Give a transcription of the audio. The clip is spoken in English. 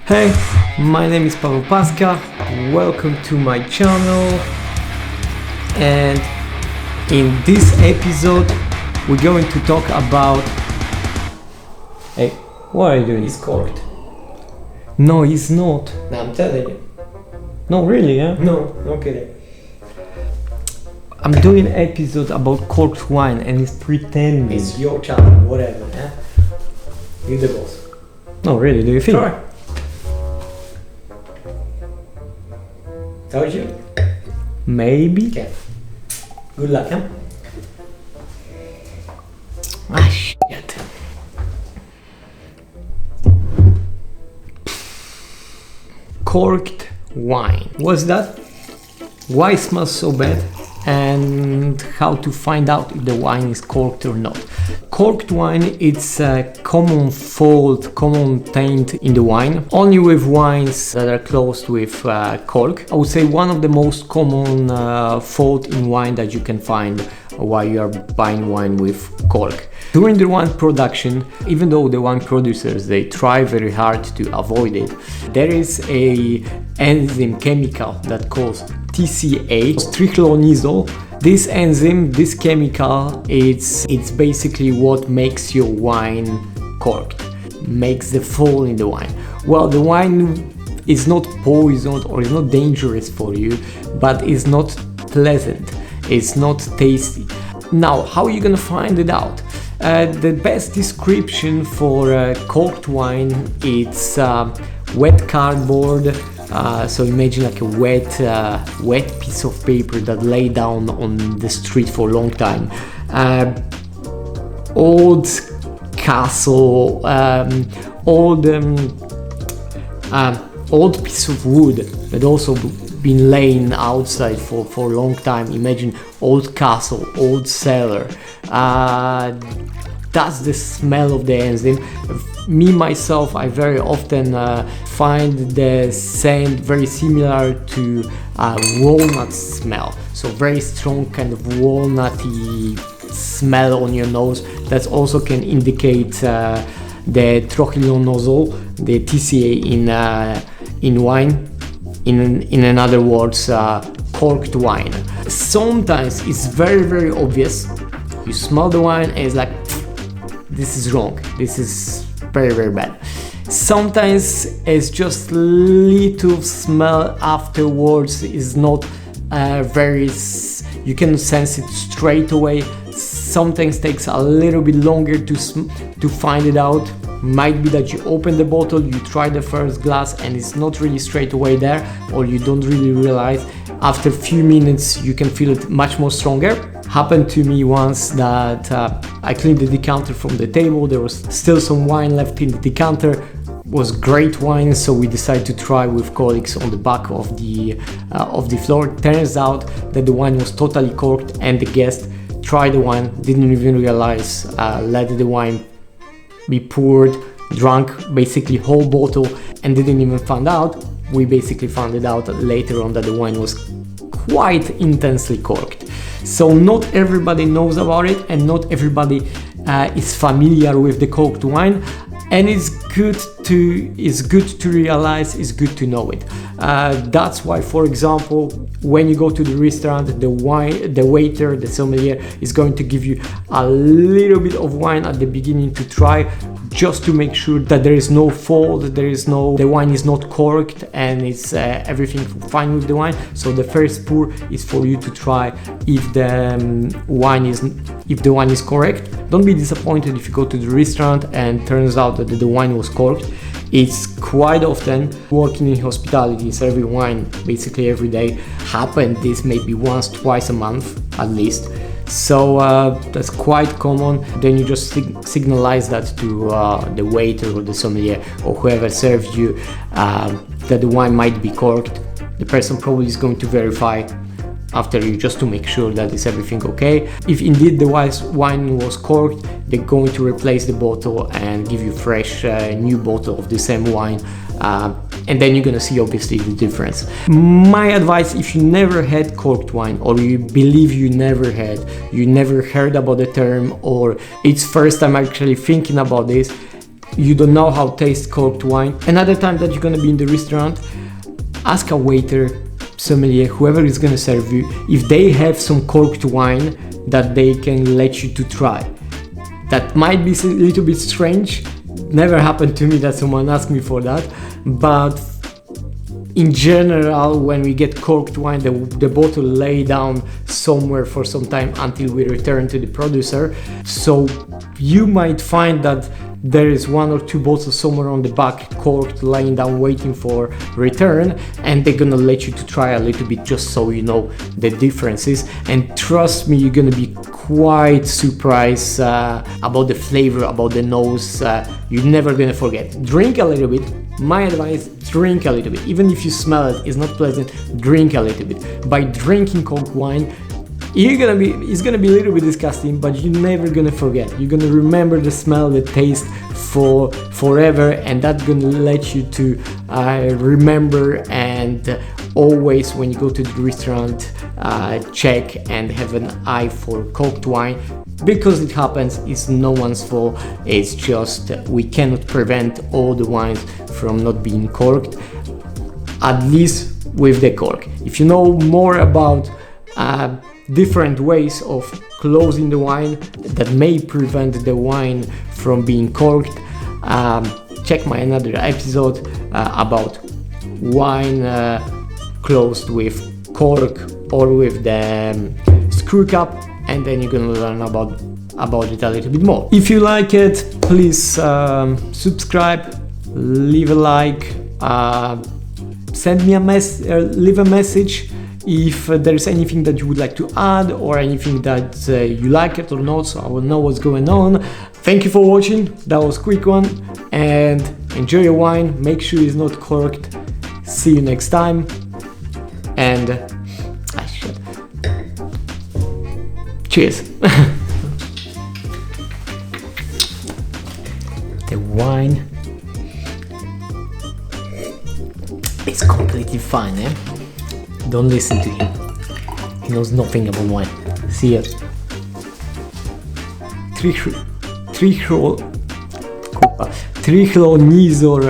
Hey, my name is Paweł Paska, welcome to my channel, and in this episode we're going to talk about... Hey, what are you doing? It's corked. No, it's not. No, I'm telling you. No, really, yeah? No, no kidding. I'm doing an episode about corked wine and it's pretending. It's your channel, whatever, yeah? You're the boss. No, really, do you think? Try. Told you? Maybe? Okay. Good luck, huh? Ah, shit. Corked wine. What's that? Why it smells so bad? And how to find out if the wine is corked or not. Corked wine, it's a common fault, common taint in the wine, only with wines that are closed with cork. I would say one of the most common fault in wine that you can find while you are buying wine with cork. During the wine production, even though the wine producers, they try very hard to avoid it, there is a enzyme chemical that calls TCA, trichlonizole. This enzyme, this chemical, it's basically what makes your wine corked, makes the fall in the wine. Well, the wine is not poisoned or is not dangerous for you, but it's not pleasant, it's not tasty. Now, how are you gonna find it out? The best description for corked wine, it's wet cardboard. So imagine like a wet piece of paper that lay down on the street for a long time. Old castle, old piece of wood that also been laying outside for a long time. Imagine old castle, old cellar. That's the smell of the enzyme. Me myself, I very often find the scent very similar to walnut smell. So very strong kind of walnutty smell on your nose. That also can indicate the trichlonizole, the TCA in wine. In other words, corked wine. Sometimes it's very obvious. You smell the wine and it's like, this is wrong. This is very bad. Sometimes it's just little smell afterwards is not you can sense it straight away. Sometimes takes a little bit longer to find it out. Might be that you open the bottle, you try the first glass and it's not really straight away there, or you don't really realize. After a few minutes you can feel it much more stronger. Happened to me once that I cleaned the decanter from the table, there was still some wine left in the decanter. Was great wine, so we decided to try with colleagues on the back of the floor. Turns out that the wine was totally corked and the guest tried the wine, didn't even realize, let the wine be poured, drank basically whole bottle and didn't even find out. We basically found it out later on that the wine was quite intensely corked. So not everybody knows about it and not everybody is familiar with the corked wine, and it's good to realize, it's good to know it. That's why, for example, when you go to the restaurant, the waiter, the sommelier is going to give you a little bit of wine at the beginning to try, just to make sure that there is no fault, the wine is not corked and it's everything fine with the wine. So the first pour is for you to try if the wine is correct. Don't be disappointed if you go to the restaurant and turns out that the wine was corked. It's quite often, working in hospitality, serving wine basically every day, happen this maybe once, twice a month at least. So that's quite common. Then you just signalize that to the waiter or the sommelier or whoever serves you that the wine might be corked. The person probably is going to verify after you, just to make sure that is everything okay. If indeed the wine was corked, they're going to replace the bottle and give you fresh new bottle of the same wine, and then you're gonna see obviously the difference. My advice, if you never had corked wine, or you believe you never heard about the term, or it's first time actually thinking about this, you don't know how to taste corked wine. Another time that you're gonna be in the restaurant, ask a waiter, sommelier, whoever is gonna serve you, if they have some corked wine that they can let you to try. That might be a little bit strange. Never happened to me that someone asked me for that, but in general, when we get corked wine, the bottle lay down somewhere for some time until we return to the producer. So you might find that there is 1 or 2 bottles somewhere on the back corked, lying down waiting for return, and they're gonna let you to try a little bit just so you know the differences. And trust me, you're gonna be quite surprised about the flavor, about the nose. You're never gonna forget. Drink a little bit. My advice, drink a little bit. Even if you smell it, it's not pleasant, drink a little bit. By drinking corked wine, it's gonna be a little bit disgusting, but you're never gonna forget. You're gonna remember the smell, the taste for forever, and that's gonna let you to remember, and always when you go to the restaurant, check and have an eye for corked wine, because it happens. It's no one's fault. It's just we cannot prevent all the wines from not being corked, at least with the cork. If you know more about different ways of closing the wine that may prevent the wine from being corked, check my another episode about wine closed with cork or with the screw cap, and then you're gonna learn about it a little bit more. If you like it, please subscribe, leave a like, send me a leave a message if there's anything that you would like to add, or anything that you like it or not, so I will know what's going on. Thank you for watching. That was a quick one, and enjoy your wine. Make sure it's not corked. See you next time, and cheers. The wine is completely fine, eh? Don't listen to him. He knows nothing about wine. See ya. Trichlonizor